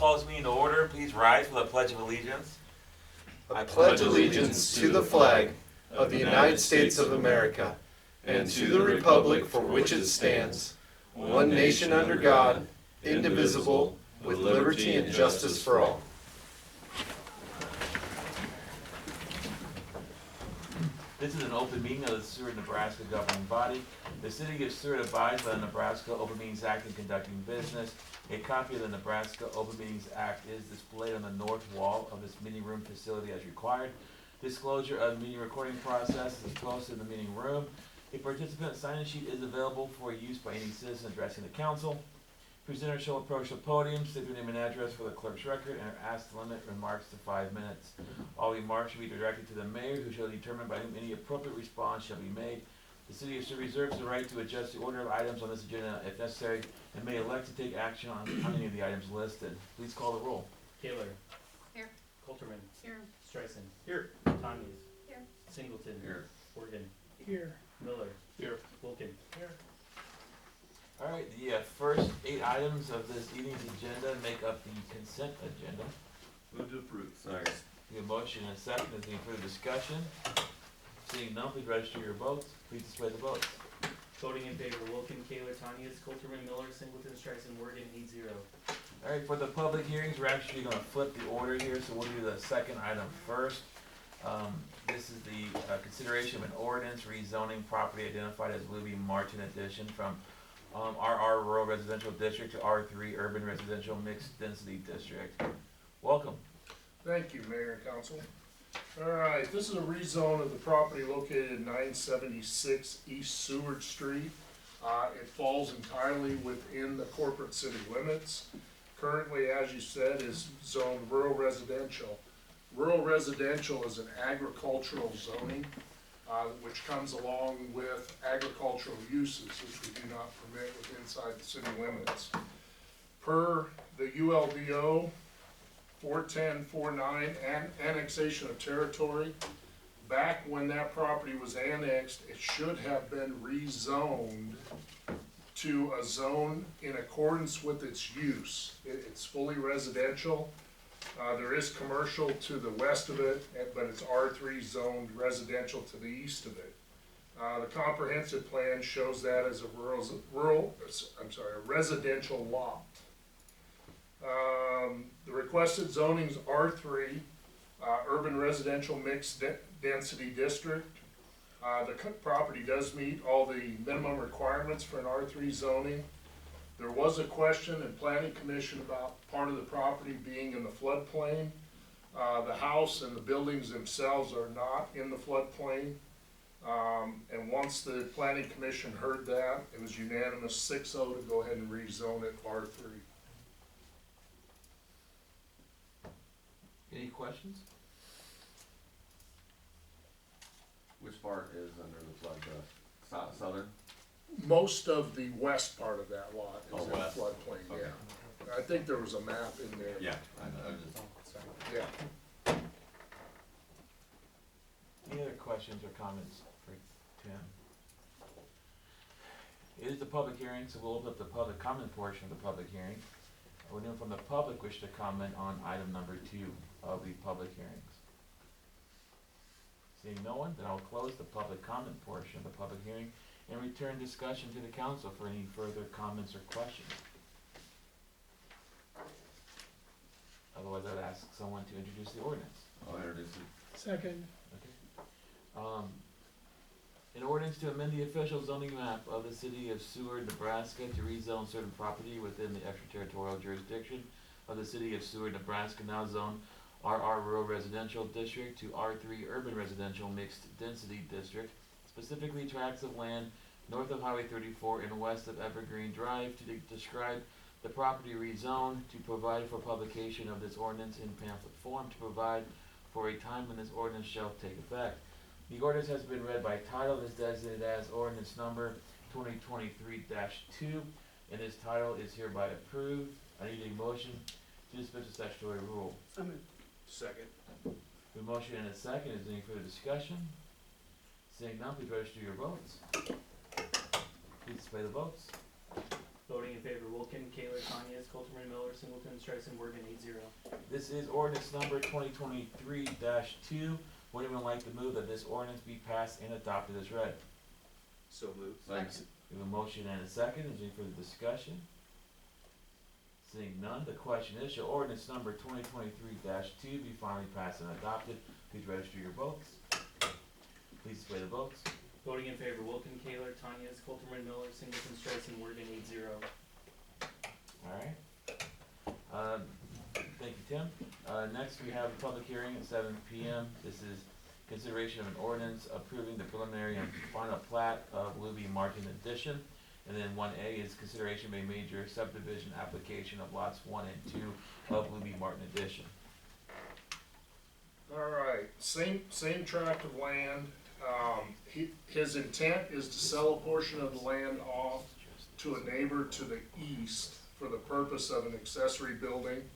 call this meeting to order. Please rise for the Pledge of Allegiance. I pledge allegiance to the flag of the United States of America and to the republic for which it stands, one nation under God, indivisible, with liberty and justice for all. This is an open meeting of the Seward, Nebraska governing body. The city of Seward abides by the Nebraska Open Meetings Act in conducting business. A copy of the Nebraska Open Meetings Act is displayed on the north wall of this meeting room facility as required. Disclosure of the meeting recording process is posted in the meeting room. A participant sign-in sheet is available for use by any citizen addressing the council. Presenters shall approach the podium, state their name and address for the clerk's record, and are asked to limit remarks to 5 minutes. All remarks should be directed to the mayor, who shall determine by whom any appropriate response shall be made. The city of Seward reserves the right to adjust the order of items on this agenda if necessary, and may elect to take action on any of the items listed. Please call the roll. Taylor. Here. Coulterman. Here. Streisand. Here. Tanias. Here. Singleton. Here. Morgan. Here. Miller. Here. Wilkin. Here. All right, the first 8 items of this evening's agenda make up the consent agenda. Move to approve. Second. We have a motion and a second. Is there any further discussion? Seeing none, please register your votes. Please display the votes. Voting in favor: Wilkin, Kaler, Tanias, Coulterman, Miller, Singleton, Streisand, Morgan, 8-0. All right, for the public hearings, we're actually going to flip the order here, so we'll do the second item first. This is the consideration of an ordinance rezoning property identified as Louis Martin Edition from RR Rural Residential District to R3 Urban Residential Mixed Density District. Welcome. Thank you, Mayor and Council. All right, this is a rezone of the property located at 976 East Seward Street. It falls entirely within the corporate city limits. Currently, as you said, is zoned rural residential. Rural residential is an agricultural zoning, which comes along with agricultural uses, which we do not permit inside the city limits. Per the ULDO 41049 and annexation of territory, back when that property was annexed, it should have been rezoned to a zone in accordance with its use. It's fully residential. There is commercial to the west of it, but it's R3 zoned residential to the east of it. The comprehensive plan shows that as a residential lot. The requested zoning's R3, urban residential mixed density district. The property does meet all the minimum requirements for an R3 zoning. There was a question in Planning Commission about part of the property being in the floodplain. The house and the buildings themselves are not in the floodplain. And once the Planning Commission heard that, it was unanimous 6-0 to go ahead and rezone it R3. Any questions? Which part is under the flood? Southern? Most of the west part of that lot is Oh, in west. floodplain, Okay. yeah. I think there was a map in there. Yeah, I know. Yeah. Any other questions or comments for Tim? It is the public hearing, so we'll open up the public comment portion of the public hearing. Would anyone from the public wish to comment on item number 2 of the public hearings? Seeing no one, then I'll close the public comment portion of the public hearing and return discussion to the council for any further comments or questions. Otherwise, I'd ask someone to introduce the ordinance. I'll introduce it. Second. Okay. An ordinance to amend the official zoning map of the city of Seward, Nebraska to rezone certain property within the extraterritorial jurisdiction of the city of Seward, Nebraska, now zoned RR Rural Residential District to R3 Urban Residential Mixed Density District, specifically tracts of land north of Highway 34 and west of Evergreen Drive, to describe the property rezoned, to provide for publication of this ordinance in pamphlet form, to provide for a time when this ordinance shall take effect. The ordinance has been read by title and is designated as ordinance number 2023-2, and this title is hereby approved. I need a motion to dispense with statutory rule. So moved. Second. A motion and a second. Is there any further discussion? Seeing none, please register your votes. Please display the votes. Voting in favor, Wilken, Kaler, Tanya, Coulterman, Miller, Singleton, Streisand, Morgan, 8-0. This is ordinance number 2023-2. Would anyone like to move that this ordinance be passed and adopted as read? So moved. Second. We have a motion and a second. Is there any further discussion? Seeing none, the question is, shall ordinance number 2023-2 be finally passed and adopted? Please register your votes. Please display the votes. Voting in favor, Wilken, Kaler, Tanya, Coulterman, Miller, Singleton, Streisand, Morgan, 8-0. Alright. Thank you, Tim. Next, we have a public hearing at 7 p.m. This is consideration of an ordinance approving the preliminary and final plat of Luby Martin Addition. And then 1A is consideration of a major subdivision application of lots 1 and 2 of Luby Martin Addition. All right, same tract of land. His intent is to sell a portion of the land off to a neighbor to the east for the purpose of an accessory building.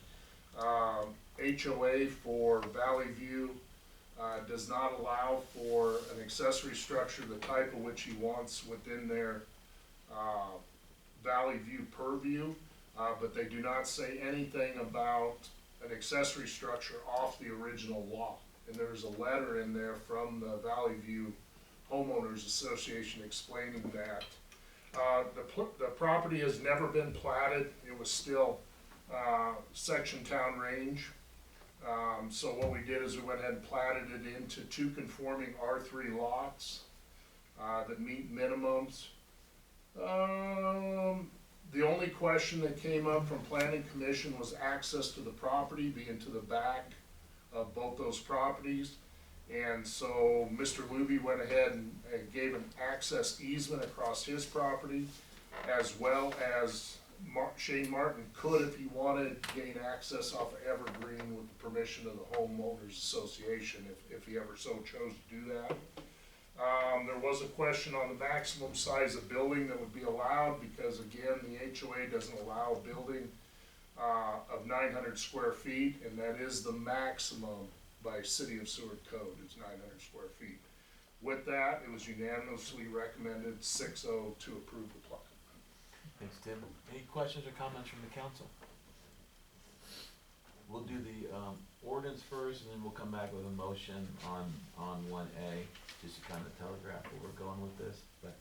HOA for Valley View does not allow for an accessory structure the type of which he wants within their Valley View purview, but they do not say anything about an accessory structure off the original lot. And there's a letter in there from the Valley View Homeowners Association explaining that. The property has never been platted. It was still section town range. So what we did is we went ahead and platted it into 2 conforming R3 lots that meet minimums. The only question that came up from planning commission was access to the property, being to the back of both those properties. And so Mr. Luby went ahead and gave an access easement across his property, as well as Shane Martin could, if he wanted, gain access off of Evergreen with the permission of the Homeowners Association, if he ever so chose to do that. There was a question on the maximum size of building that would be allowed, because again, the HOA doesn't allow a building of 900 square feet, and that is the maximum by City of Seward code, is 900 square feet. With that, it was unanimously recommended 6-0 to approve the plat. Thanks, Tim. Any questions or comments from the council? We'll do the ordinance first, and then we'll come back with a motion on 1A, just to kind of telegraph where we're going with this. But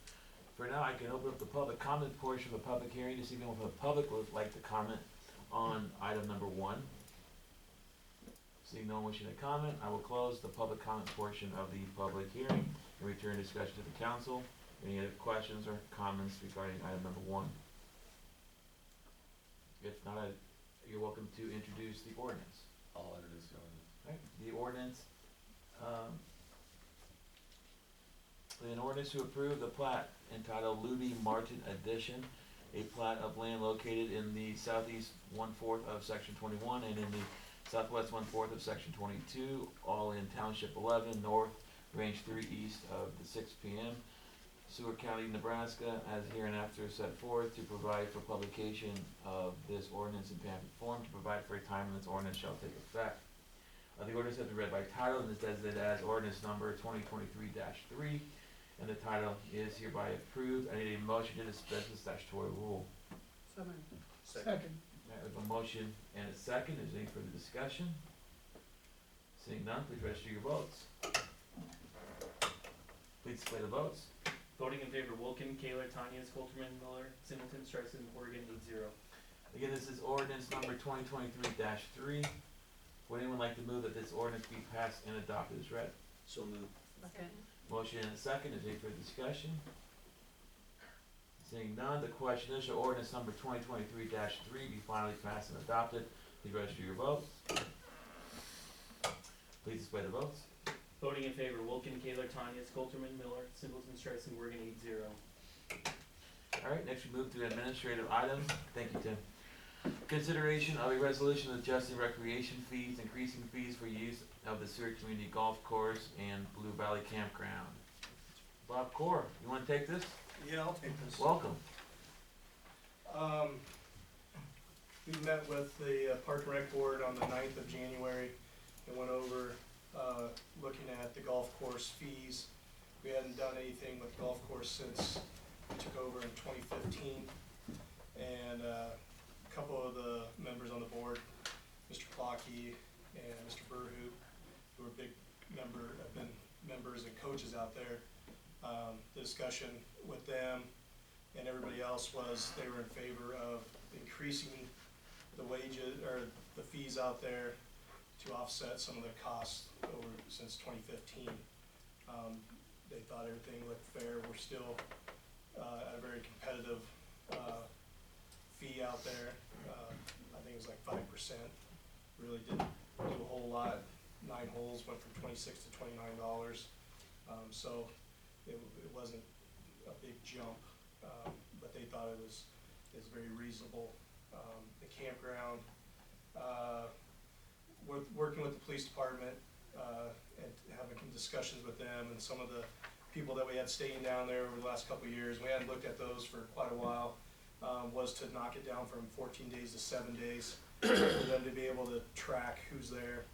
for now, I can open up the public comment portion of the public hearing, to see if anyone from the public would like to comment on item number 1. Seeing no one wishing to comment, I will close the public comment portion of the public hearing and return discussion to the council. Any other questions or comments regarding item number 1? If not, you're welcome to introduce the ordinance. I'll introduce the ordinance. Right, the ordinance, an ordinance to approve the plat entitled Luby Martin Addition, a plat of land located in the southeast 1/4 of section 21 and in the southwest 1/4 of section 22, all in township 11 north, range 3 east of the 6 p.m. Seward County, Nebraska, as hereinafter set forth, to provide for publication of this ordinance in pamphlet form, to provide for a time when this ordinance shall take effect. The ordinance has been read by title and is designated as ordinance number 2023-3, and the title is hereby approved. I need a motion to dispense with statutory rule. So moved. Second. I have a motion and a second. Is there any further discussion? Seeing none, please register your votes. Please display the votes. Voting in favor, Wilken, Kaler, Tanya, Coulterman, Miller, Singleton, Streisand, Morgan, 8-0. Again, this is ordinance number 2023-3. Would anyone like to move that this ordinance be passed and adopted as read? So moved. Second. Motion and a second. Is there any further discussion? Seeing none, the question is, shall ordinance number 2023-3 be finally passed and adopted? Please register your votes. Please display the votes. Voting in favor, Wilken, Kaler, Tanya, Coulterman, Miller, Singleton, Streisand, Morgan, 8-0. All right, next we move to administrative items. Thank you, Tim. Consideration of a resolution adjusting recreation fees, increasing fees for use of the Seward Community Golf Course and Blue Valley Campground. Bob Core, you wanna take this? Yeah, I'll take this. Welcome. We met with the Park and Rec Board on the 9th of January and went over, looking at the golf course fees. We hadn't done anything with the golf course since we took over in 2015. And a couple of the members on the board, Mr. Clocky and Mr. Burhoop, who are have been members and coaches out there. The discussion with them and everybody else was they were in favor of increasing the wages or the fees out there to offset some of the costs over since 2015. They thought everything looked fair. We're still at a very competitive fee out there. I think it was like 5%. Really didn't do a whole lot. 9 holes went from $26 to $29. So it wasn't a big jump, but they thought it was very reasonable. The campground, working with the police department and having discussions with them and some of the people that we had staying down there over the last couple of years, we hadn't looked at those for quite a while, was to knock it down from 14 days to 7 days for them to be able to track who's there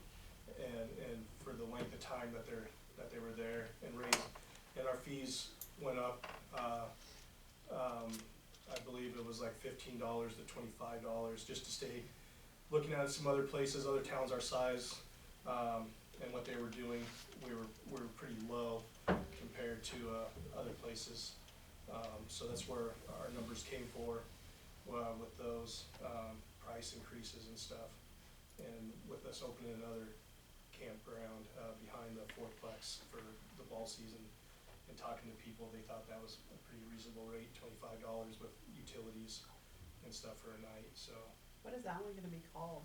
and for the length of time that they were there and raise. And our fees went up, I believe it was like $15 to $25 just to stay looking at some other places, other towns our size, and what they were doing. We were pretty low compared to other places. So that's where our numbers came for with those price increases and stuff. And with us opening another campground behind the fourplex for the ball season and talking to people, they thought that was a pretty reasonable rate, $25 with utilities and stuff for a night. So What is that one gonna be called?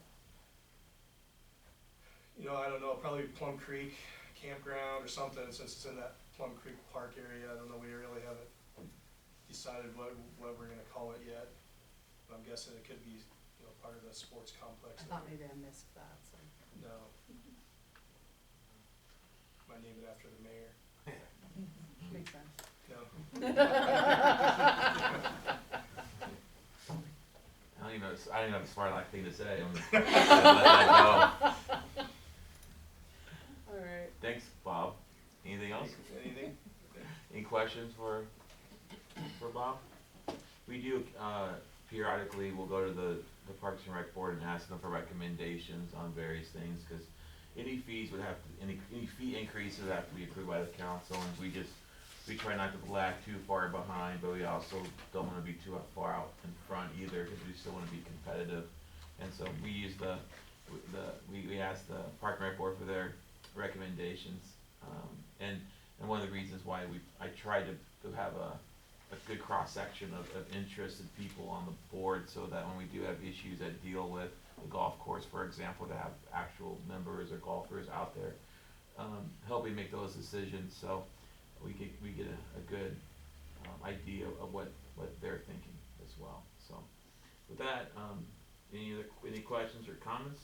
I don't know, probably Plum Creek Campground or something, since it's in that Plum Creek Park area. I don't know, we really haven't decided what we're gonna call it yet. But I'm guessing it could be, part of the sports complex. I thought maybe I missed that, so. No. Might name it after the mayor. Makes sense. No. I don't even have a smart like thing to say. I'm gonna let that go. Alright. Thanks, Bob. Anything else? Anything? Any questions for Bob? We do, periodically, we'll go to the Parks and Rec Board and ask them for recommendations on various things, cause any fees would have to, any fee increases would have to be approved by the council, and we try not to lag too far behind, but we also don't wanna be too far out in front either, cause we still wanna be competitive. And so we use we ask the Park and Rec Board for their recommendations, and one of the reasons why I tried to have a good cross-section of interested people on the board, so that when we do have issues that deal with the golf course, for example, to have actual members or golfers out there, helping make those decisions, so we get a good, idea of what they're thinking as well. So, with that, any questions or comments?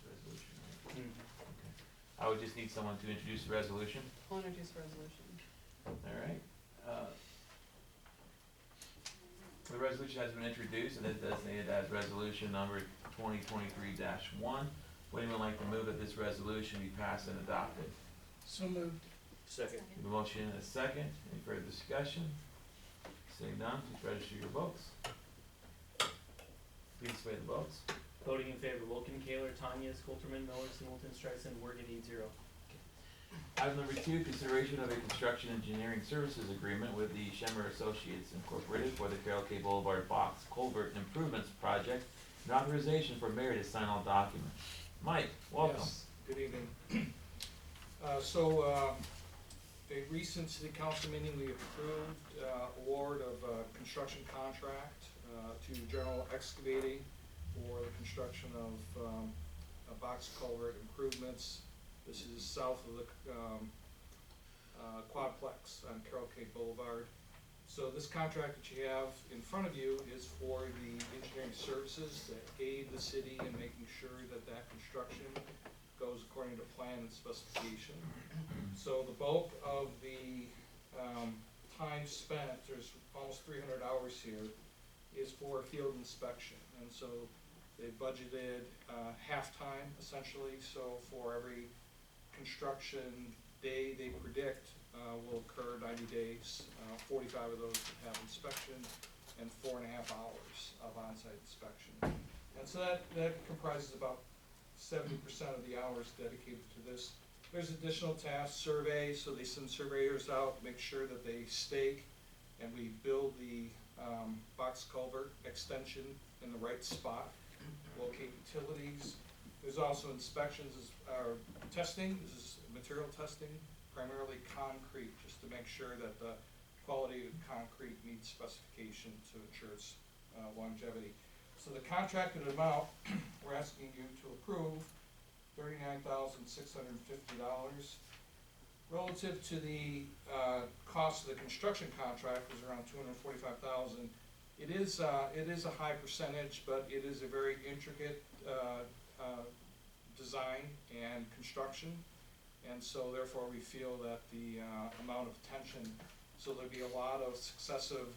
Resolution, right? Okay. I would just need someone to introduce the resolution. I'll introduce the resolution. Alright, the resolution has been introduced and is designated as resolution number 2023-1. Would anyone like to move that this resolution be passed and adopted? So moved. Second. We have a motion and a second. Any further discussion? Seeing none, please register your votes. Please sway the votes. Voting in favor, Wilken, Kaler, Tanya, Coulterman, Miller, Singleton, Streisand, Morgan, 8-0. Item number 2, consideration of a construction engineering services agreement with the Schemmer Associates Incorporated for the Carroll K. Boulevard Box Culvert Improvements Project, and authorization for mayor to sign all documents. Mike, welcome. Yes, good evening. A recent city council meeting, we approved award of a construction contract to General Excavating for the construction of a box culvert improvements. This is south of the Quadplex on Carroll K. Boulevard. So this contract that you have in front of you is for the engineering services that aid the city in making sure that construction goes according to plan and specification. So the bulk of the time spent, there's almost 300 hours here, is for field inspection. And so they budgeted half-time essentially, so for every construction day they predict will occur 90 days, 45 of those have inspection, and 4.5 hours of on-site inspection. And so that comprises about 70% of the hours dedicated to this. There's additional tasks, surveys, so they send surveyors out, make sure that they stake, and we build the box culvert extension in the right spot, locate utilities. There's also inspections, testing, this is material testing, primarily concrete, just to make sure that the quality of concrete meets specification to ensure its longevity. So the contracted amount, we're asking you to approve $39,650. Relative to the cost of the construction contract was around $245,000. It is a high percentage, but it is a very intricate design and construction, and so therefore we feel that the amount of attention, so there'll be a lot of successive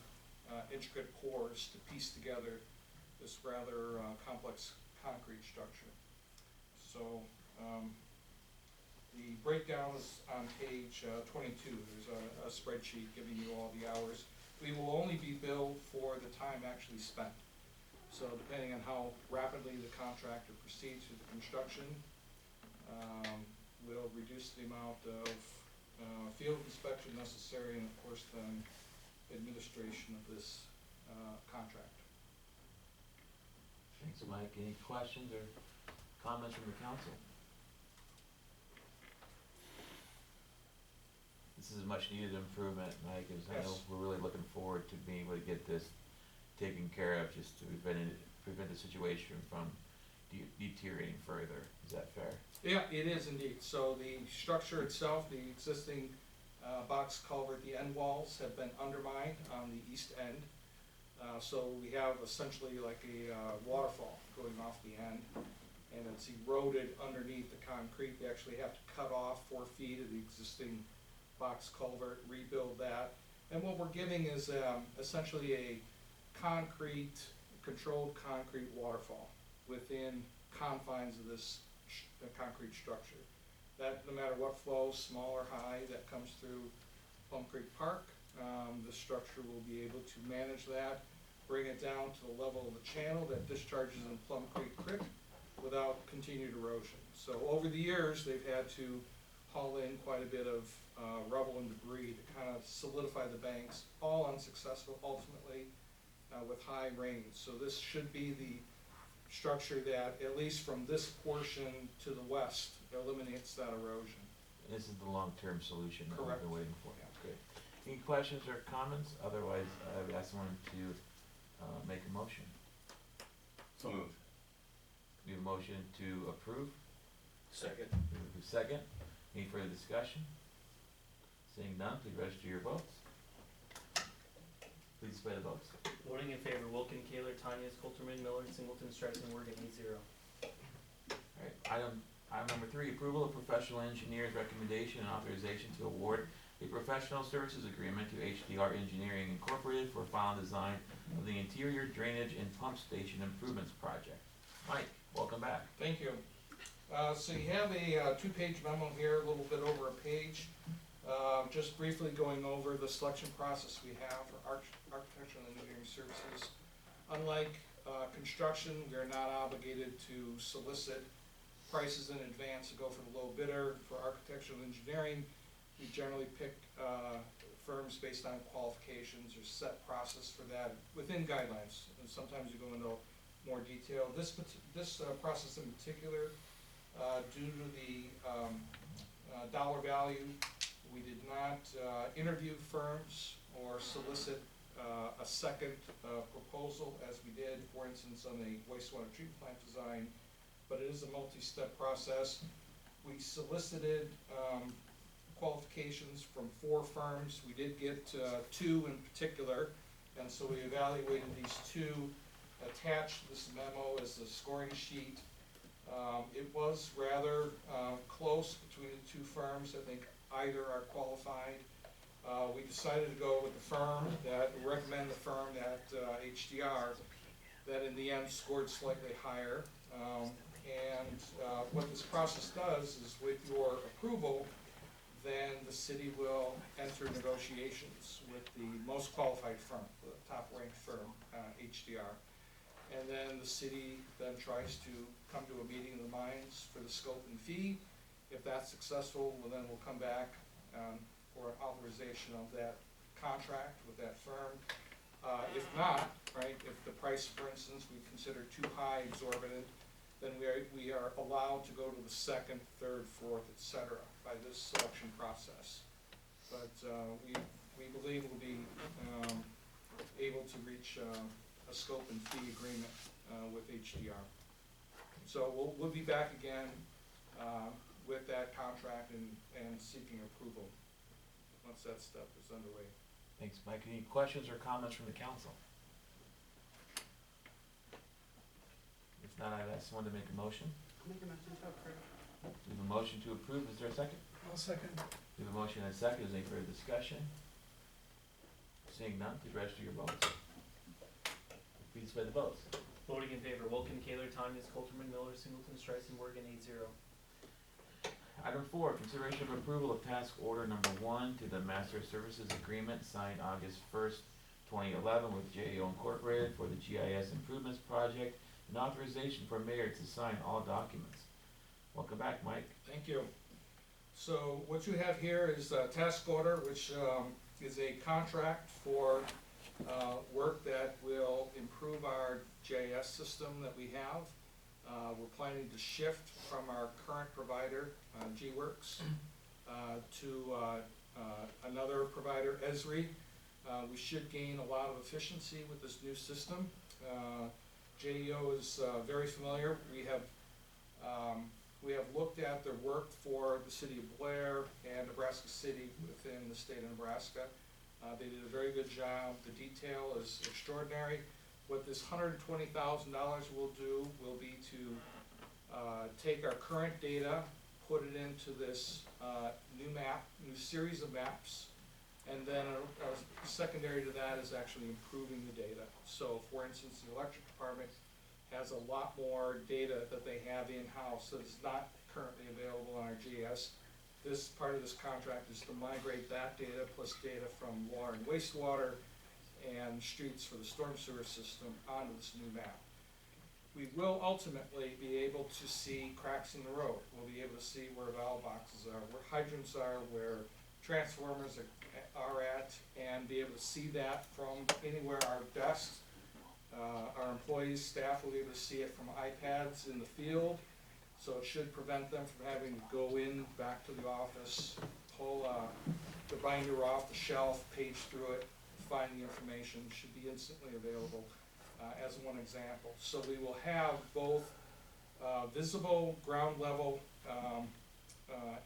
intricate pours to piece together this rather complex concrete structure. So the breakdown is on page 22. There's a spreadsheet giving you all the hours. We will only be billed for the time actually spent. So depending on how rapidly the contractor proceeds through the construction, we'll reduce the amount of field inspection necessary, and of course then administration of this contract. Thanks, Mike. Any questions or comments from the council? This is a much needed improvement, Mike, as I know Yes. we're really looking forward to being able to get this taken care of, just to prevent the situation from deteriorating further. Is that fair? Yeah, it is indeed. So the structure itself, the existing box culvert, the end walls have been undermined on the east end. So we have essentially like a waterfall going off the end, and it's eroded underneath the concrete. They actually have to cut off 4 feet of the existing box culvert, rebuild that. And what we're giving is essentially a controlled concrete waterfall within confines of this concrete structure. That no matter what flow, small or high, that comes through Plum Creek Park, the structure will be able to manage that, bring it down to the level of the channel that discharges in Plum Creek without continued erosion. So over the years, they've had to haul in quite a bit of rubble and debris to kind of solidify the banks, all unsuccessful ultimately with high rains. So this should be the structure that, at least from this portion to the west, eliminates that erosion. This is the long-term solution that we've Correct. been waiting for. Yeah. Great. Any questions or comments? Otherwise, I would ask someone to make a motion. So moved. We have a motion to approve. Second. We have a second. Any further discussion? Seeing none, please register your votes. Please display the votes. Voting in favor, Wilken, Kaler, Tanya, Coulterman, Miller, Singleton, Streisand, Word, 8-0. Alright, item number 3, approval of professional engineer's recommendation and authorization to award a professional services agreement to HDR Engineering Incorporated for final design of the interior drainage and pump station improvements project. Mike, welcome back. Thank you. So you have a 2-page memo here, a little bit over a page. Just briefly going over the selection process we have for architectural and engineering services. Unlike construction, we are not obligated to solicit prices in advance to go for the low bidder. For architectural engineering, we generally pick firms based on qualifications or set process for that within guidelines. And sometimes you go into more detail. This process in particular, due to the dollar value, we did not interview firms or solicit a second proposal as we did, for instance, on the wastewater treatment plant design, but it is a multi-step process. We solicited qualifications from 4 firms. We did get 2 in particular, and so we evaluated these 2. Attached to this memo is the scoring sheet. It was rather close between the 2 firms. I think either are qualified. We decided to go with the firm that, recommend the firm that HDR, that in the end scored slightly higher. What this process does is, with your approval, then the city will enter negotiations with the most qualified firm, the top-ranked firm, HDR. And then the city then tries to come to a meeting of the minds for the scope and fee. If that's successful, well, then we'll come back for authorization of that contract with that firm. If not, right, if the price, for instance, we consider too high, exorbitant, then we are allowed to go to the second, third, fourth, et cetera, by this selection process. But we believe we'll be able to reach a scope and fee agreement with HDR. So we'll be back again with that contract and seeking approval once that step is underway. Thanks, Mike. Any questions or comments from the council? If not, I'd ask someone to make a motion. I'll make a motion to approve. We have a motion to approve. Is there a second? I'll second. We have a motion and a second. Is there any further discussion? Seeing none, please register your votes. Please display the votes. Voting in favor, Wilken, Kaler, Tanya, Coulterman, Miller, Singleton, Streisand, Morgan, 8-0. Item 4, consideration of approval of task order number 1 to the Master Services Agreement signed August 1st, 2011 with JAO Incorporated for the GIS Improvements Project and authorization for mayor to sign all documents. Welcome back, Mike. Thank you. So what you have here is a task order, which is a contract for work that will improve our GIS system that we have. We're planning to shift from our current provider, G-Works, to another provider, Esri. We should gain a lot of efficiency with this new system. JEO is very familiar. We have looked at their work for the city of Blair and Nebraska City within the state of Nebraska. They did a very good job. The detail is extraordinary. What this $120,000 will do will be to take our current data, put it into this new series of maps, and then secondary to that is actually improving the data. So for instance, the electric department has a lot more data that they have in-house that is not currently available on our GIS. This part of this contract is to migrate that data plus data from water and wastewater and streets for the storm sewer system onto this new map. We will ultimately be able to see cracks in the road. We'll be able to see where valve boxes are, where hydrants are, where transformers are at, and be able to see that from anywhere our desks. Our employees, staff will be able to see it from iPads in the field, so it should prevent them from having to go in back to the office, pull the binder off the shelf, page through it, find the information. Should be instantly available as one example. So we will have both visible ground level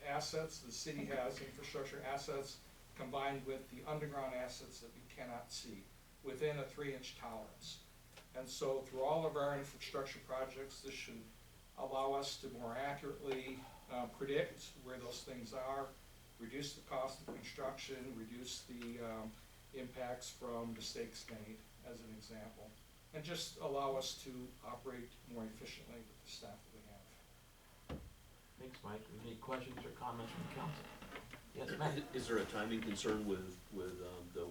assets, the city has infrastructure assets, combined with the underground assets that we cannot see within a 3-inch tolerance. And so through all of our infrastructure projects, this should allow us to more accurately predict where those things are, reduce the cost of construction, reduce the impacts from mistakes made, as an example, and just allow us to operate more efficiently with the staff that we have. Thanks, Mike. Any questions or comments from the council? Yes, Matt? Is there a timing concern with the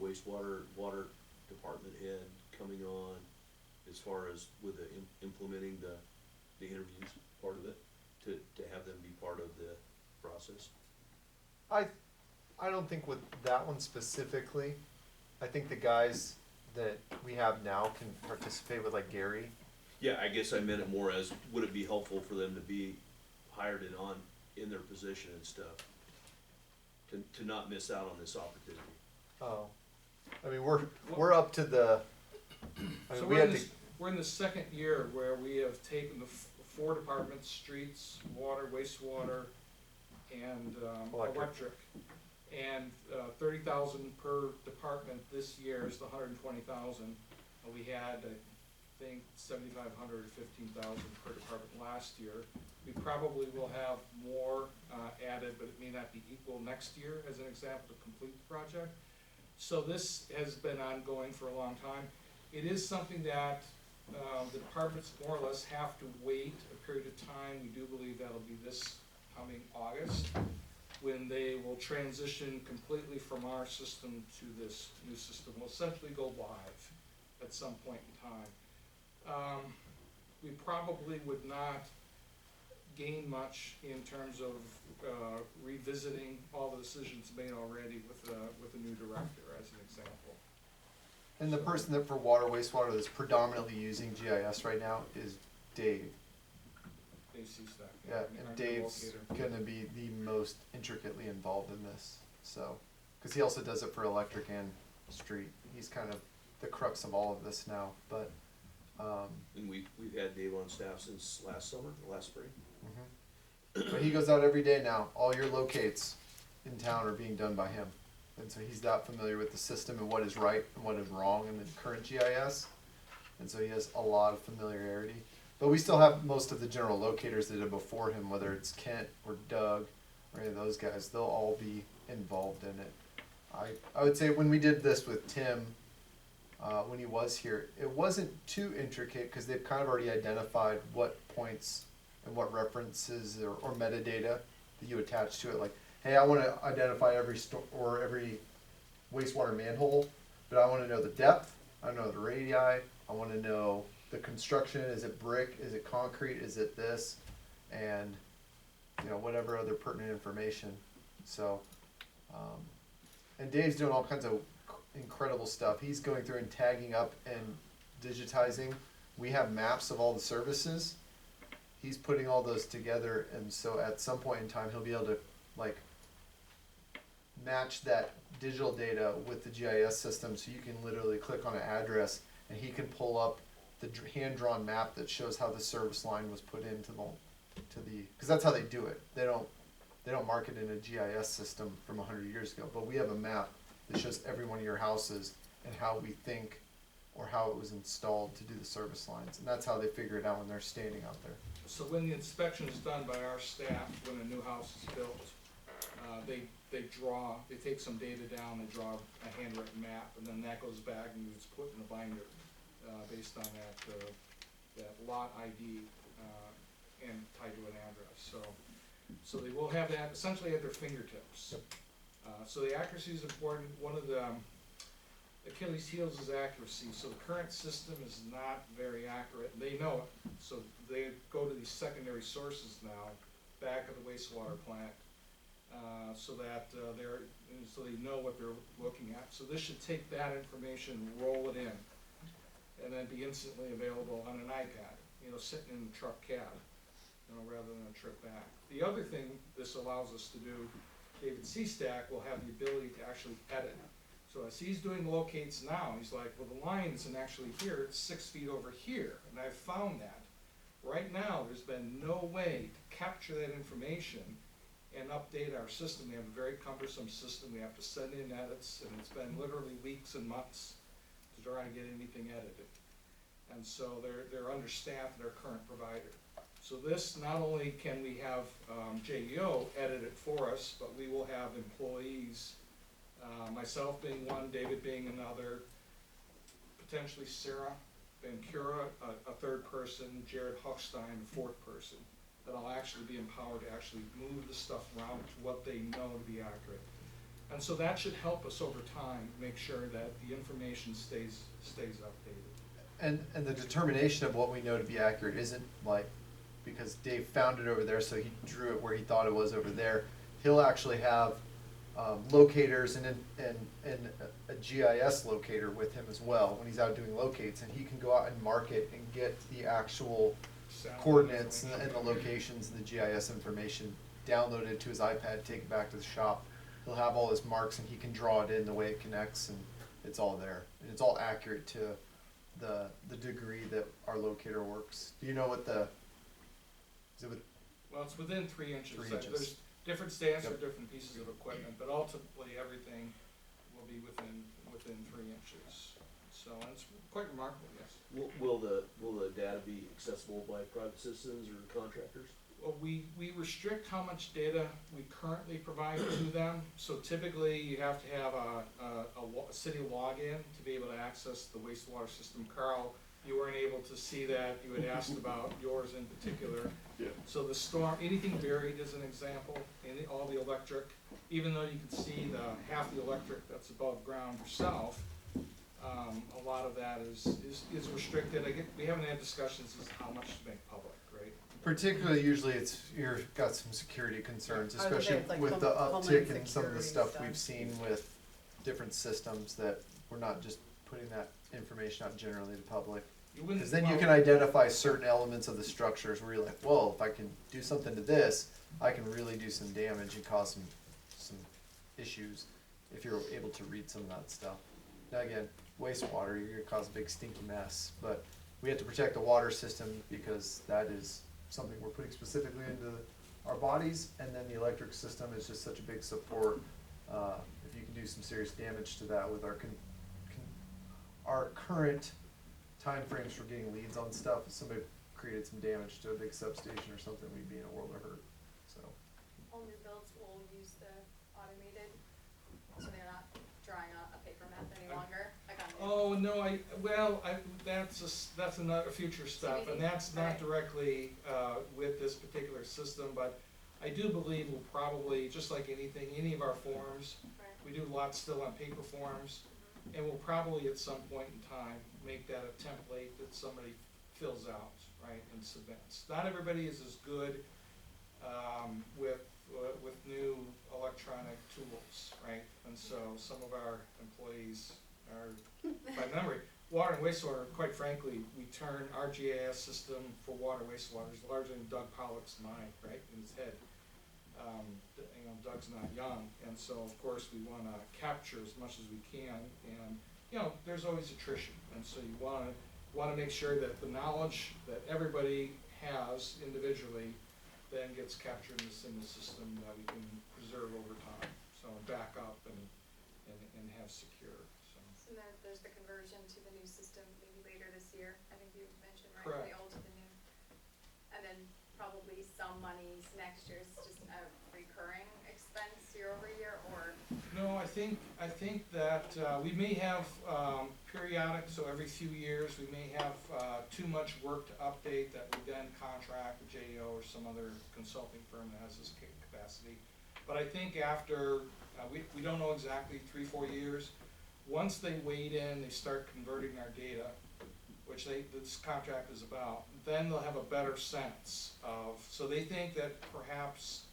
water department head coming on as far as with the implementing the interviews part of it, to have them be part of the process? I don't think with that one specifically. I think the guys that we have now can participate with, like Gary. Yeah, I guess I meant it more as, would it be helpful for them to be hired in their position and stuff, to not miss out on this opportunity? Oh, I mean, we're up to the. I mean, So we we're in the second year where we have taken the 4 departments, streets, water, wastewater, and electric. And 30,000 per department this year is the 120,000. We had, I think, 7,500 or 15,000 per department last year. We probably will have more added, but it may not be equal next year, as an example, to complete the project. So this has been ongoing for a long time. It is something that the departments more or less have to wait a period of time. We do believe that'll be this coming August, when they will transition completely from our system to this new system. We'll essentially go live. at some point in time. We probably would not gain much in terms of revisiting all the decisions made already with a new director, as an example. And the person that for water, wastewater that's predominantly using GIS right now is Dave. Dave Seastack. Yeah, our and new Dave's locator. gonna be the most intricately involved in this, so. Cause he also does it for electric and street. He's kind of the crux of all of this now, but, And we've had Dave on staff since last summer, last spring. but he goes out every day now. All your locates in town are being done by him. And so he's that familiar with the system and what is right and what is wrong in the current GIS. And so he has a lot of familiarity. But we still have most of the general locators that did before him, whether it's Kent or Doug or any of those guys, they'll all be involved in it. I would say when we did this with Tim, when he was here, it wasn't too intricate because they've kind of already identified what points and what references or metadata that you attach to it. Like, hey, I want to identify every or every wastewater manhole, but I want to know the depth, I know the radii, I want to know the construction, is it brick, is it concrete, is it this, and you know, whatever other pertinent information. So, and Dave's doing all kinds of incredible stuff. He's going through and tagging up and digitizing. We have maps of all the services. He's putting all those together, and so at some point in time, he'll be able to like match that digital data with the GIS system, so you can literally click on an address and he can pull up the hand-drawn map that shows how the service line was put into the because that's how they do it. They don't mark it in a GIS system from 100 years ago, but we have a map that shows every one of your houses and how we think or how it was installed to do the service lines, and that's how they figure it out when they're standing out there. So when the inspection is done by our staff, when a new house is built, they take some data down, they draw a handwritten map, and then that goes back and it's put in a binder, based on that lot ID, and tied to an address, so they will have that essentially at their fingertips. Yep. So the accuracy is important. One of the Achilles' heels is accuracy, so the current system is not very accurate, they know it, so they go to these secondary sources now, back of the wastewater plant, so that so they know what they're looking at. So this should take that information, roll it in, and then be instantly available on an iPad, you know, sitting in the truck cab, you know, rather than a trip back. The other thing this allows us to do, David Seastack will have the ability to actually edit. So as he's doing locates now, he's like, well, the line isn't actually here, it's 6 feet over here, and I've found that. Right now, there's been no way to capture that information and update our system. We have a very cumbersome system, we have to send in edits, and it's been literally weeks and months to try to get anything edited. And so they're understaffed, their current provider. So this, not only can we have JEO edit it for us, but we will have employees, myself being one, David being another, potentially Sarah Van Cura, a third person, Jared Hochstein, a fourth person, that I'll actually be empowered to actually move the stuff around to what they know to be accurate. And so that should help us over time make sure that the information stays updated. And the determination of what we know to be accurate isn't like because Dave found it over there, so he drew it where he thought it was over there. He'll actually have locators and a GIS locator with him as well when he's out doing locates, and he can go out and mark it and get the actual coordinates and the locations and the GIS information downloaded to his iPad, take it back to the shop. He'll have all his marks and he can draw it in the way it connects, and it's all there. And it's all accurate to the degree that our locator works. Do you know what Well, it's within 3 inches. 3 inches. There's different stands for Yep. different pieces of equipment, but ultimately everything will be within 3 inches. So it's quite remarkable, yes. Will the data be accessible by private citizens or contractors? Well, we restrict how much data we currently provide to them. So typically you have to have a city login to be able to access the wastewater system. Carl, you weren't able to see that. You had asked about yours in particular. Yeah. So the storm, anything buried as an example, all the electric, even though you can see half the electric that's above ground yourself, A lot of that is restricted. We haven't had discussions as to how much to make public, right? Particularly, usually you've got some security concerns, I was gonna say, especially it's like with the Homeland uptick in some of the Security stuff stuff. we've seen with different systems, that we're not just putting that information out generally to the public. You wouldn't. Because then you well, can identify certain elements of the structures where you're like, well, if I can do something to this, I can really do some damage and cause some issues if you're able to read some of that stuff. Now again, wastewater, you're gonna cause a big stinky mess, but we have to protect the water system because that is something we're putting specifically into our bodies, and then the electric system is just such a big support. If you can do some serious damage to that with our current timeframes for getting leads on stuff, if somebody created some damage to a big substation or something, we'd be in a world of hurt, so. All new builds will use the automated, so they're not drawing a paper map any longer, like on new. Oh, no, that's another future stuff, and that's not Right. directly, with this particular system, but I do believe we'll probably, just like anything, any of our forms, Right. we do lots still on paper forms, and we'll probably at some point in time make that a template that somebody fills out, right, and submits. Not everybody is as good, with new electronic tools, right? And so some of our employees are, by memory, water and wastewater, quite frankly, we turn our GIS system for water wastewater is larger than Doug Pollock's mind, right, in his head. You know, Doug's not young, and so of course we wanna capture as much as we can, and, you know, there's always attrition, and so you wanna make sure that the knowledge that everybody has individually then gets captured in a single system that we can preserve over time, so back up and have secure, so. So then there's the conversion to the new system maybe later this year, I think you mentioned, right, Correct. the old to the new. And then probably some monies next year is just a recurring expense year over year, or? No, I think that, we may have, periodic, so every few years, we may have, too much work to update that we then contract with JEO or some other consulting firm that has this capacity. But I think after, we don't know exactly, 3-4 years, once they wade in, they start converting our data, which this contract is about, then they'll have a better sense of, so they think that perhaps,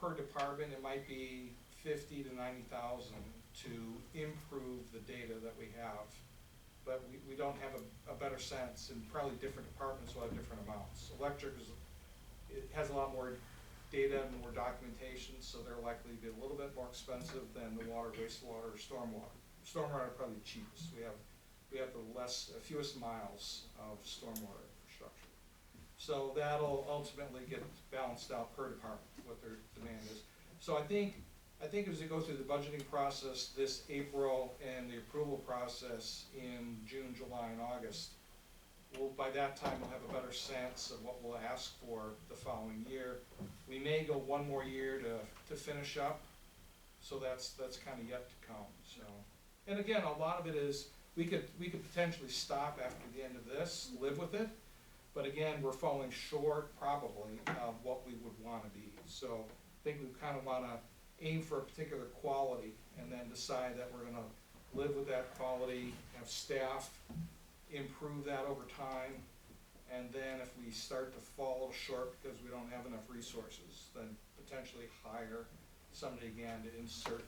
per department, it might be 50 to 90,000 to improve the data that we have. But we don't have a better sense, and probably different departments will have different amounts. Electric it has a lot more data and more documentation, so they're likely to be a little bit more expensive than the water, wastewater, or stormwater. Stormwater are probably the cheapest. We have the fewest miles of stormwater infrastructure. So that'll ultimately get balanced out per department, what their demand is. So I think as we go through the budgeting process this April and the approval process in June, July, and August, by that time we'll have a better sense of what we'll ask for the following year. We may go one more year to finish up, so that's kind of yet to come, so. And again, a lot of it is, we could potentially stop after the end of this, live with it, but again, we're falling short probably of what we would wanna be. So I think we kind of wanna aim for a particular quality and then decide that we're gonna live with that quality, have staff improve that over time, and then if we start to fall short because we don't have enough resources, then potentially hire somebody again to insert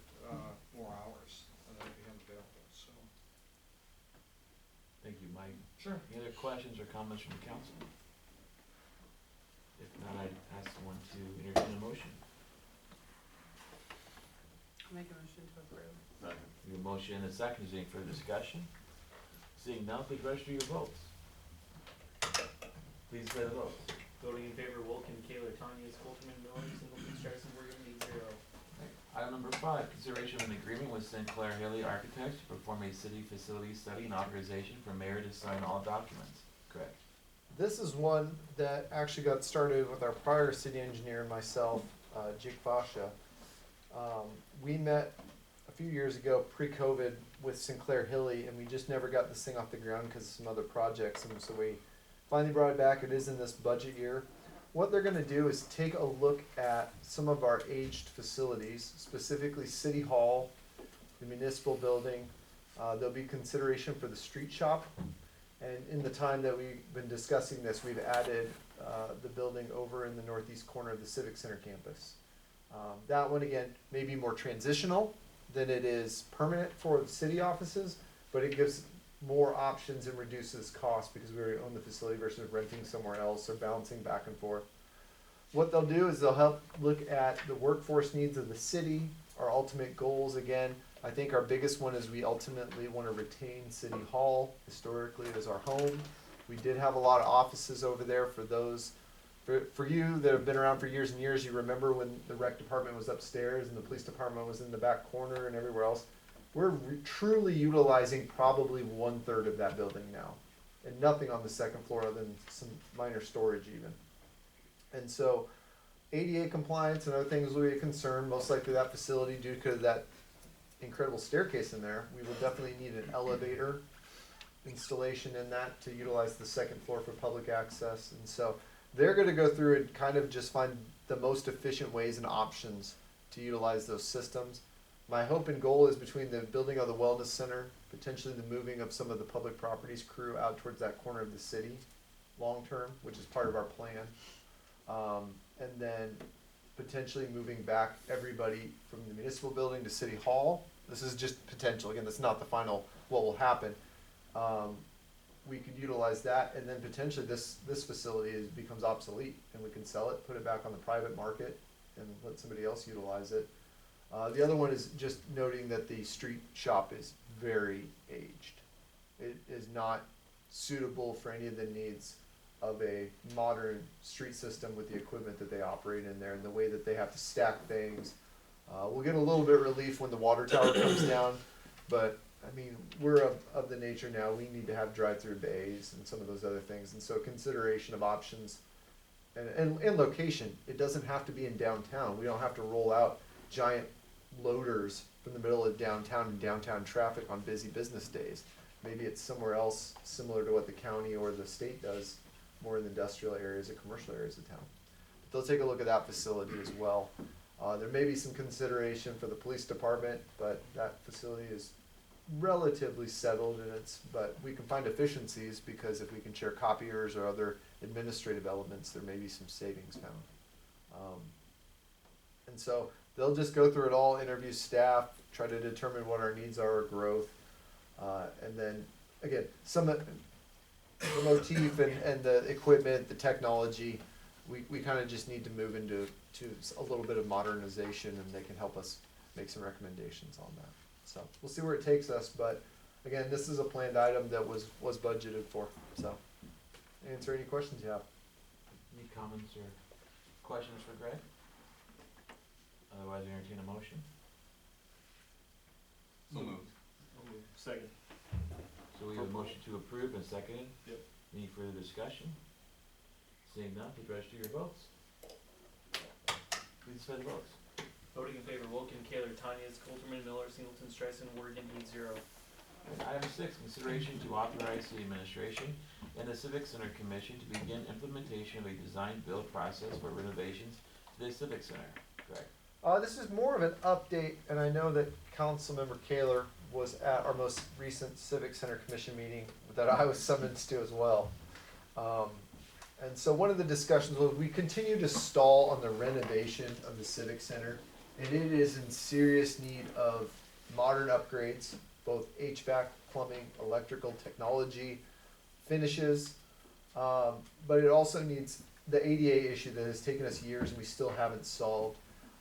more hours that we have available, so. Thank you, Mike. Sure. Any other questions or comments from the council? If not, I'd ask someone to entertain a motion. I'll make a motion to approve. Second. We have a motion and a second. Is there any further discussion? Seeing none, please register your votes. Please declare the vote. Voting in favor, Wilken, Kaler, Tanya, Coulterman, Miller, Singleton, Streisand, Morgan, 8-0. Item number 5, consideration of an agreement with Sinclair Haley Architects to perform a city facility study and authorization for mayor to sign all documents. Correct. This is one that actually got started with our prior city engineer and myself, Jake Fasha. We met a few years ago, pre-COVID, with Sinclair Hilly, and we just never got this thing off the ground because of some other projects, and so we finally brought it back. It is in this budget year. What they're gonna do is take a look at some of our aged facilities, specifically City Hall, the municipal building. There'll be consideration for the street shop. And in the time that we've been discussing this, we've added the building over in the northeast corner of the Civic Center campus. That one, again, may be more transitional than it is permanent for the city offices, but it gives more options and reduces costs because we already own the facility versus renting somewhere else or bouncing back and forth. What they'll do is they'll help look at the workforce needs of the city, our ultimate goals. Again, I think our biggest one is we ultimately want to retain City Hall historically as our home. We did have a lot of offices over there for those. For you that have been around for years and years, you remember when the rec department was upstairs and the police department was in the back corner and everywhere else. We're truly utilizing probably 1/3 of that building now, and nothing on the second floor other than some minor storage even. And so ADA compliance and other things will be a concern, most likely that facility due to that incredible staircase in there. We will definitely need an elevator installation in that to utilize the second floor for public access. And so they're gonna go through and kind of just find the most efficient ways and options to utilize those systems. My hope and goal is between the building of the wellness center, potentially the moving of some of the public properties crew out towards that corner of the city long-term, which is part of our plan. And then potentially moving back everybody from the municipal building to City Hall. This is just potential. Again, that's not the final what will happen. We could utilize that, and then potentially this facility becomes obsolete, and we can sell it, put it back on the private market, and let somebody else utilize it. The other one is just noting that the street shop is very aged. It is not suitable for any of the needs of a modern street system with the equipment that they operate in there and the way that they have to stack things. We'll get a little bit of relief when the water tower comes down, but I mean, we're of the nature now, we need to have drive-through bays and some of those other things. And so consideration of options and location, it doesn't have to be in downtown. We don't have to roll out giant loaders from the middle of downtown and downtown traffic on busy business days. Maybe it's somewhere else similar to what the county or the state does, more in the industrial areas or commercial areas of town. But they'll take a look at that facility as well. There may be some consideration for the police department, but that facility is relatively settled but we can find efficiencies because if we can share copiers or other administrative elements, there may be some savings found. And so they'll just go through it all, interview staff, try to determine what our needs are, or growth, and then again, the motif and the equipment, the technology, we kind of just need to move into a little bit of modernization, and they can help us make some recommendations on that. So we'll see where it takes us, but again, this is a planned item that was budgeted for. So answer any questions you have. Any comments or questions for Greg? Otherwise, entertain a motion. So moved. Second. So we have a motion to approve and seconded. Yep. Any further discussion? Seeing none, please register your votes. Please display the votes. Voting in favor, Wilken, Kaler, Tanyas, Coulterman, Miller, Singleton, Streisand, Morgan, 8-0. Item 6, consideration to authorize the administration and the Civic Center Commission to begin implementation of a design-build process for renovations to the Civic Center. Correct. This is more of an update, and I know that Councilmember Kaler was at our most recent Civic Center Commission meeting that I was summoned to as well. And so one of the discussions was we continue to stall on the renovation of the Civic Center, and it is in serious need of modern upgrades, both HVAC, plumbing, electrical technology, finishes, but it also needs the ADA issue that has taken us years and we still haven't solved.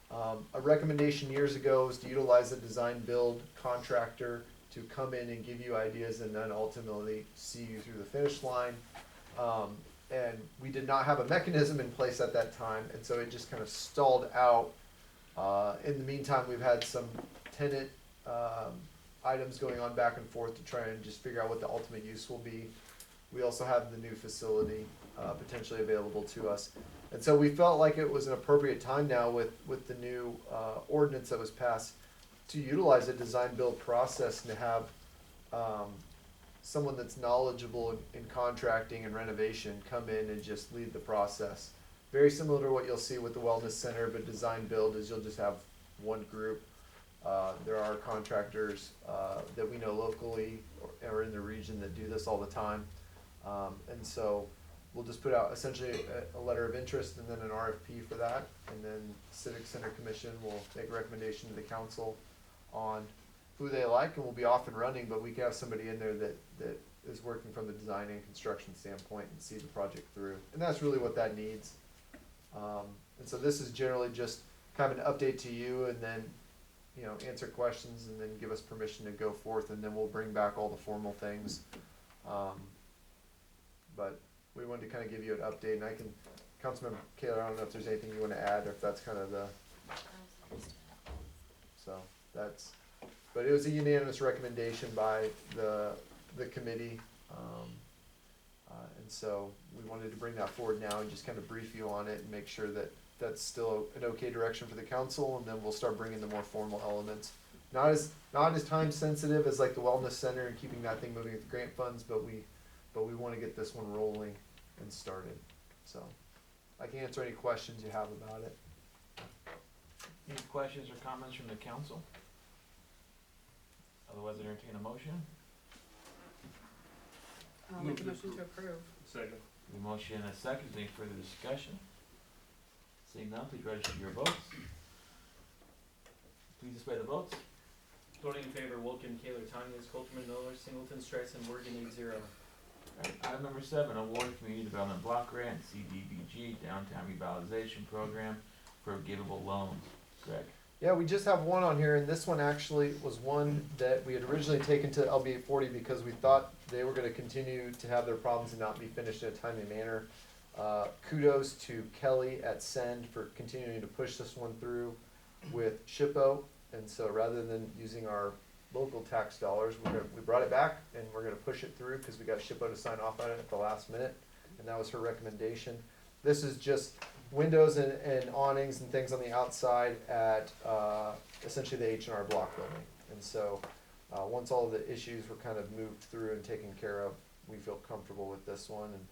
A recommendation years ago was to utilize a design build contractor to come in and give you ideas and then ultimately see you through the finish line. And we did not have a mechanism in place at that time, and so it just kind of stalled out. In the meantime, we've had some tenant items going on back and forth to try and just figure out what the ultimate use will be. We also have the new facility potentially available to us. And so we felt like it was an appropriate time now with the new ordinance that was passed to utilize a design-build process and to have someone that's knowledgeable in contracting and renovation come in and just lead the process. Very similar to what you'll see with the Wellness Center, but design-build is you'll just have one group There are contractors that we know locally or in the region that do this all the time. And so we'll just put out essentially a letter of interest and then an RFP for that. And then Civic Center Commission will make a recommendation to the council on who they like, and we'll be off and running, but we can have somebody in there that is working from the design and construction standpoint and see the project through. And that's really what that needs. And so this is generally just kind of an update to you, and then, you know, answer questions and then give us permission to go forth, and then we'll bring back all the formal things. But we wanted to kind of give you an update, and I can, Councilmember Kaler, I don't know if there's anything you want to add, or if that's kind of the, so that's, but it was a unanimous recommendation by the committee. And so we wanted to bring that forward now and just kind of brief you on it and make sure that that's still an okay direction for the council, and then we'll start bringing the more formal elements. Not as time sensitive as like the wellness center and keeping that thing moving with grant funds, but we want to get this one rolling and started. So I can answer any questions you have about it. Any questions or comments from the council? Otherwise, I entertain a motion. I'll make a motion to approve. Second. The motion and a second, any further discussion? Seeing none, please register your votes. Please display the votes. Voting in favor, Wilkin, Kaler, Tanya, Coulterman, Miller, Singleton, Streisand, Morgan, 8-0. Alright, item number 7, award community development block grant, CDBG, downtown revitalization program for forgivable loans. Greg? Yeah, we just have one on here, and this one actually was one that we had originally taken to LB 840 because we thought they were going to continue to have their problems and not be finished in a timely manner. Kudos to Kelly at Send for continuing to push this one through with SHPO, and so rather than using our local tax dollars, we brought it back and we're going to push it through because we got SHPO to sign off on it at the last minute, and that was her recommendation. This is just windows and awnings and things on the outside at essentially the H&R Block building. And so once all of the issues were kind of moved through and taken care of, we feel comfortable with this one, and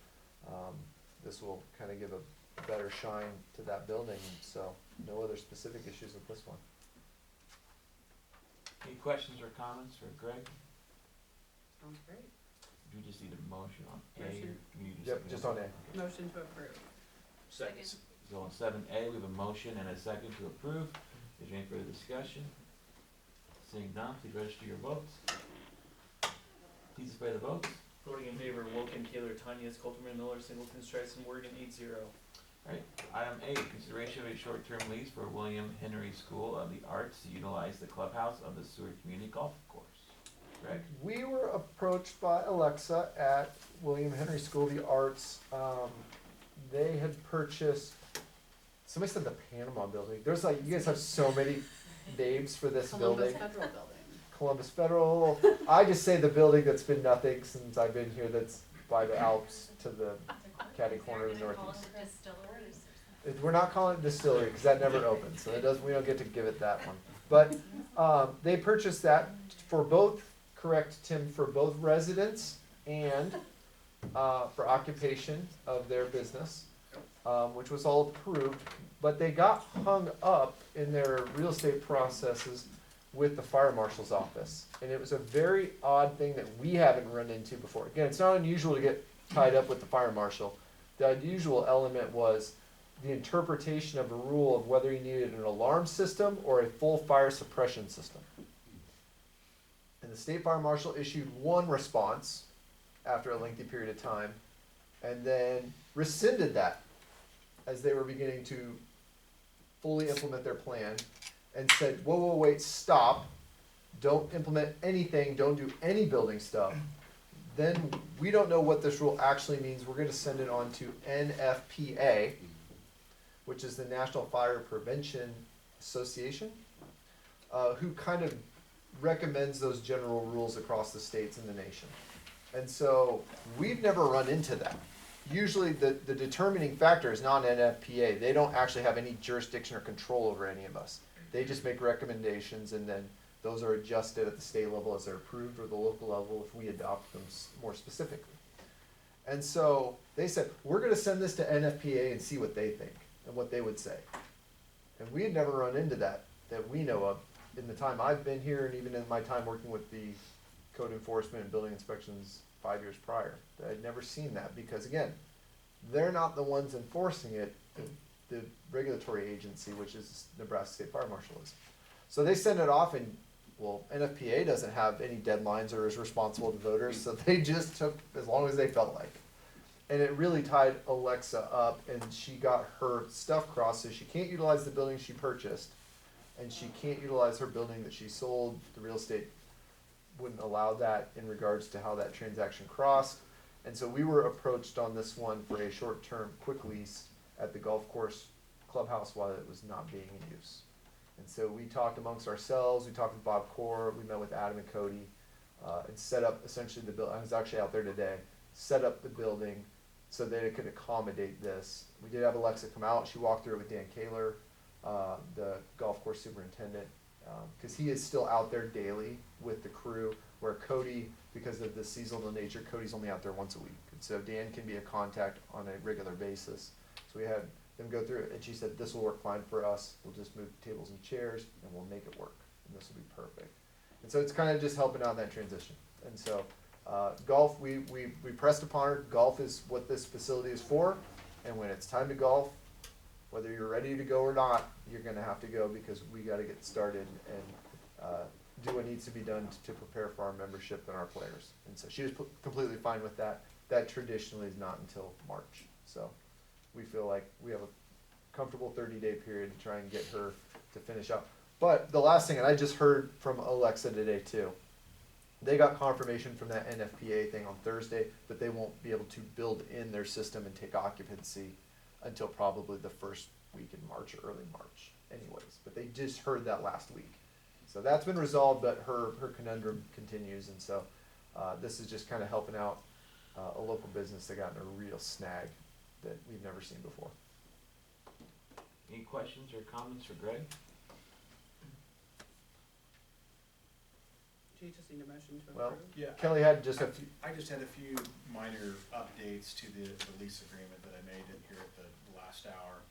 this will kind of give a better shine to that building. So no other specific issues with this one. Any questions or comments for Greg? Sounds great. Do you just need a motion on A? Motion. Or can you Yep, just on A. Motion to approve. Second. So on 7A, we have a motion and a second to approve. Is there any further discussion? Seeing none, please register your votes. Please display the votes. Voting in favor, Wilkin, Kaler, Tanya, Coulterman, Miller, Singleton, Streisand, Morgan, 8-0. Alright, item 8, consideration of a short-term lease for William Henry School of the Arts to utilize the clubhouse of the Seward Community Golf Course. Greg? We were approached by Alexa at William Henry School of the Arts. They had purchased, somebody said the Panama building. There's like, you guys have so many names for this Columbus building. Federal Building. Columbus Federal. I just say the building that's been nothing since I've been here, that's by the Alps to the catty corner of the northeast. We're not calling it distillery because that never opens, so we don't get to give it that one. But they purchased that for both, correct Tim, for both residents and for occupation of their business, which was all approved. But they got hung up in their real estate processes with the fire marshal's office, and it was a very odd thing that we haven't run into before. Again, it's not unusual to get tied up with the fire marshal. The unusual element was the interpretation of a rule of whether you needed an alarm system or a full fire suppression system. And the state fire marshal issued one response after a lengthy period of time, and then rescinded that as they were beginning to fully implement their plan, and said, whoa, wait, stop, don't implement anything, don't do any building stuff. Then we don't know what this rule actually means. We're going to send it on to NFPA, which is the National Fire Prevention Association, who kind of recommends those general rules across the states and the nation. And so we've never run into that. Usually the determining factor is not NFPA. They don't actually have any jurisdiction or control over any of us. They just make recommendations, and then those are adjusted at the state level as they're approved, or the local level if we adopt them more specifically. And so they said, we're going to send this to NFPA and see what they think and what they would say. And we had never run into that we know of. in the time I've been here, and even in my time working with the code enforcement and building inspections 5 years prior, I'd never seen that, because again, they're not the ones enforcing it, the regulatory agency, which is Nebraska State Fire Marshal is. So they send it off, and, well, NFPA doesn't have any deadlines or is responsible to voters, so they just took as long as they felt like. And it really tied Alexa up, and she got her stuff crossed, so she can't utilize the building she purchased, and she can't utilize her building that she sold. The real estate wouldn't allow that in regards to how that transaction crossed. And so we were approached on this one for a short-term quick lease at the golf course clubhouse while it was not being in use. And so we talked amongst ourselves, we talked with Bob Core, we met with Adam and Cody, and set up essentially the building. I was actually out there today, set up the building so that it could accommodate this. We did have Alexa come out, she walked through it with Dan Kaler, the golf course superintendent, because he is still out there daily with the crew, where Cody, because of the seasonal nature, Cody's only out there once a week. And so Dan can be a contact on a regular basis. So we had them go through it, and she said, this will work fine for us, we'll just move tables and chairs, and we'll make it work, and this will be perfect. And so it's kind of just helping out that transition. And so golf, we pressed upon her, golf is what this facility is for, and when it's time to golf, whether you're ready to go or not, you're gonna have to go, because we gotta get started and do what needs to be done to prepare for our membership and our players. And so she was completely fine with that. That traditionally is not until March. So we feel like we have a comfortable 30-day period to try and get her to finish up. But the last thing, and I just heard from Alexa today too, they got confirmation from that NFPA thing on Thursday that they won't be able to build in their system and take occupancy until probably the first week in March or early March anyways. But they just heard that last week. So that's been resolved, but her conundrum continues. And so this is just kind of helping out a local business that got in a real snag that we've never seen before. Any questions or comments for Greg? Do you just need a motion to Well, approve? Yeah, Kelly had just a few. I just had a few minor updates to the lease agreement that I made it here at the last hour.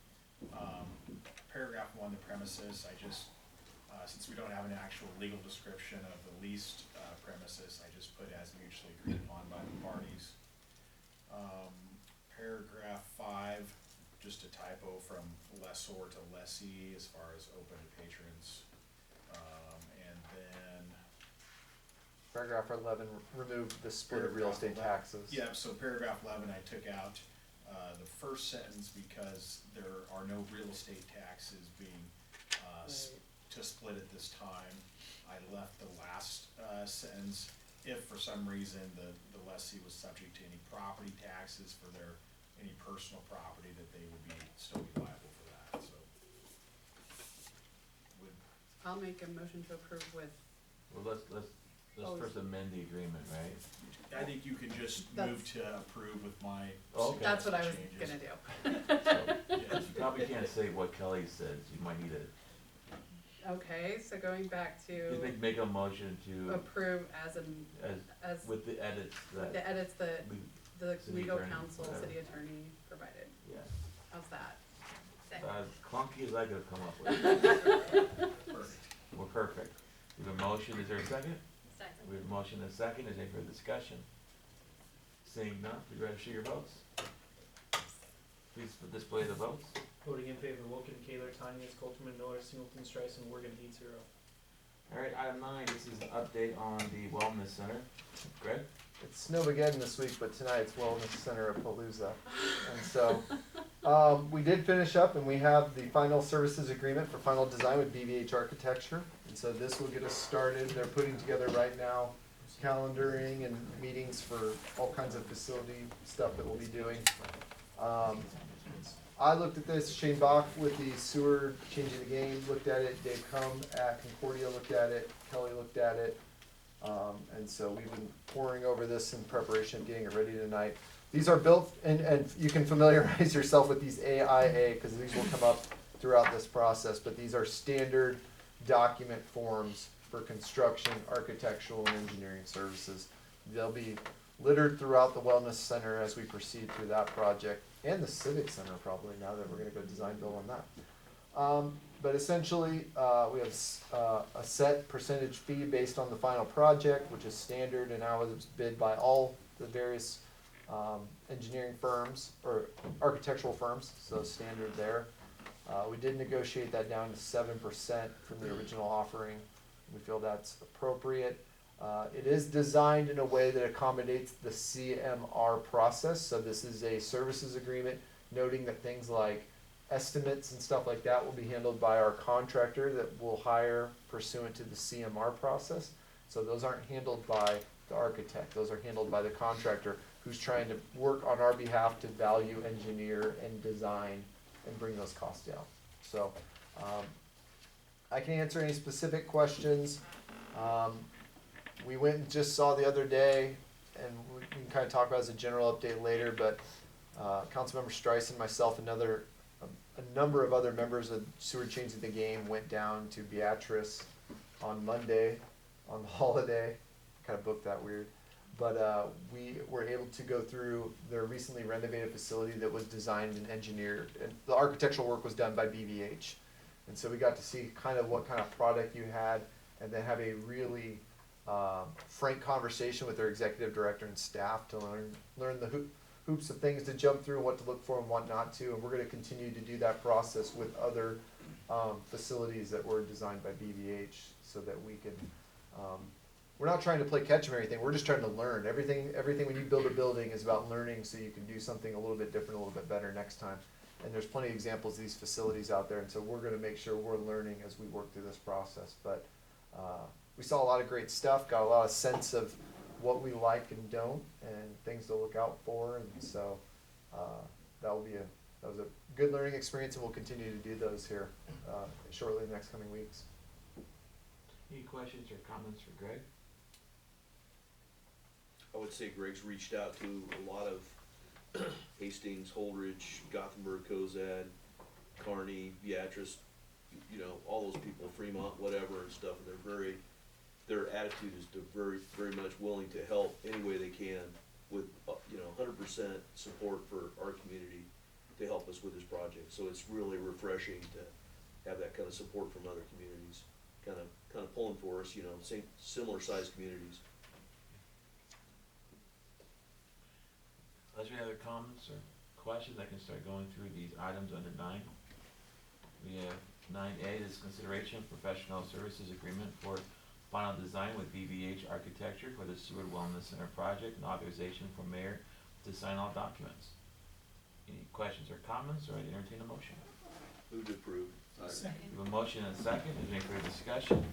Paragraph 1, the premises, I just, since we don't have an actual legal description of the leased premises, I just put as mutually agreed upon by the parties. Paragraph 5, just a typo from lessor to lessee as far as open to patrons. And then Paragraph 11 removed the split of real estate taxes. yeah, so paragraph 11, I took out the first sentence because there are no real estate taxes being to split at this time. I left the last sentence, if for some reason the lessee was subject to any property taxes for their any personal property, that they would still be liable for that. So I'll make a motion to approve with, Well, let's Oh, first amend the agreement, right? I think you can just move to approve with my Okay. that's what I was changes. gonna do. So, Yes. you probably can't say what Kelly said, so you might need to, Okay, so going back you to think, make a motion to, approve as as, with the edits with that, the edits that the City legal attorney, counsel, whatever. city attorney provided. yeah, How's that? Second. as clunky as I could have come up with. Perfect. We're perfect. We have a motion, is there a second? Second. We have a motion and a second, is there any further discussion? Seeing none, please register your votes. Please display the votes. Voting in favor, Wilken, Kaler, Tanya, Colterman, Miller, Singleton, Streisand, Morgan, 8-0. Alright, item 9, this is an update on the wellness center. Greg? It's Snowmageddon this week, but tonight it's Wellness Center at Palooza. And so we did finish up, and we have the final services agreement for final design with BVH Architecture. And so this will get us started. They're putting together right now calendaring and meetings for all kinds of facility stuff that we'll be doing. I looked at this, Shane Bach with the Seward Changing the Game looked at it, Dave Crum at Concordia looked at it, Kelly looked at it. And so we've been poring over this in preparation of getting it ready tonight. These are built, and you can familiarize yourself with these AIA, because these will come up throughout this process, but these are standard document forms for construction, architectural, and engineering services. They'll be littered throughout the wellness center as we proceed through that project, and the civic center probably, now that we're gonna go design build on that. But essentially, we have a set percentage fee based on the final project, which is standard and now is bid by all the various engineering firms or architectural firms, so standard there. We did negotiate that down to 7% from the original offering. We feel that's appropriate. It is designed in a way that accommodates the CMR process. So this is a services agreement, noting that things like estimates and stuff like that will be handled by our contractor that we'll hire pursuant to the CMR process. So those aren't handled by the architect. Those are handled by the contractor who's trying to work on our behalf to value engineer and design and bring those costs down. So I can answer any specific questions. We went and just saw the other day, and we can kind of talk about it as a general update later, but Councilmember Streisand, myself, a number of other members of Seward Changing the Game went down to Beatrice on Monday on the holiday. Kind of booked that weird. But we were able to go through their recently renovated facility that was designed and engineered. And the architectural work was done by BVH. And so we got to see kind of what kind of product you had and then have a really frank conversation with their executive director and staff to learn the hoops of things to jump through and what to look for and what not to. And we're going to continue to do that process with other facilities that were designed by BVH so that we can, we're not trying to play catch 'em or anything. We're just trying to learn. Everything when you build a building is about learning so you can do something a little bit different, a little bit better next time. And there's plenty of examples of these facilities out there. And so we're going to make sure we're learning as we work through this process. But we saw a lot of great stuff, got a lot of sense of what we like and don't, and things to look out for, and so that was a good learning experience, and we'll continue to do those here shortly in the next coming weeks. Any questions or comments for Greg? I would say Greg's reached out to a lot of Hastings, Holdridge, Gothenburg, Cozad, Kearney, Beatrice, you know, all those people, Fremont, whatever and stuff, and their attitude is to very much willing to help any way they can with, 100% support for our community to help us with this project. So it's really refreshing to have that kind of support from other communities, kind of pulling for us, similar sized communities. Unless we have other comments or questions, I can start going through these items under 9. We have 9A, this consideration of professional services agreement for final design with BVH Architecture for the Seward Wellness Center project and authorization for mayor to sign all documents. Any questions or comments, or I'd entertain a motion? Move to approve. Second. We have a motion and a second. Is there any further discussion?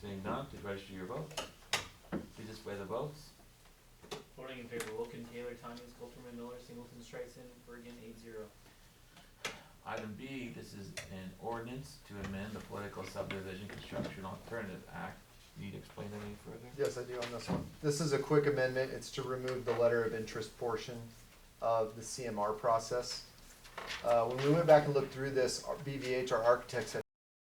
Seeing none, please register your vote. Please display the votes. Voting in favor, Wilken, Taylor, Tanya, Coulterman, Miller, Singleton, Streisand, Bergen, 8-0. Item B, this is an ordinance to amend the Political Subdivision Construction Alternative Act. Need to explain any further? Yes, I do on this one. This is a quick amendment. It's to remove the letter of interest portion of the CMR process. When we went back and looked through this, BVH, our architects, had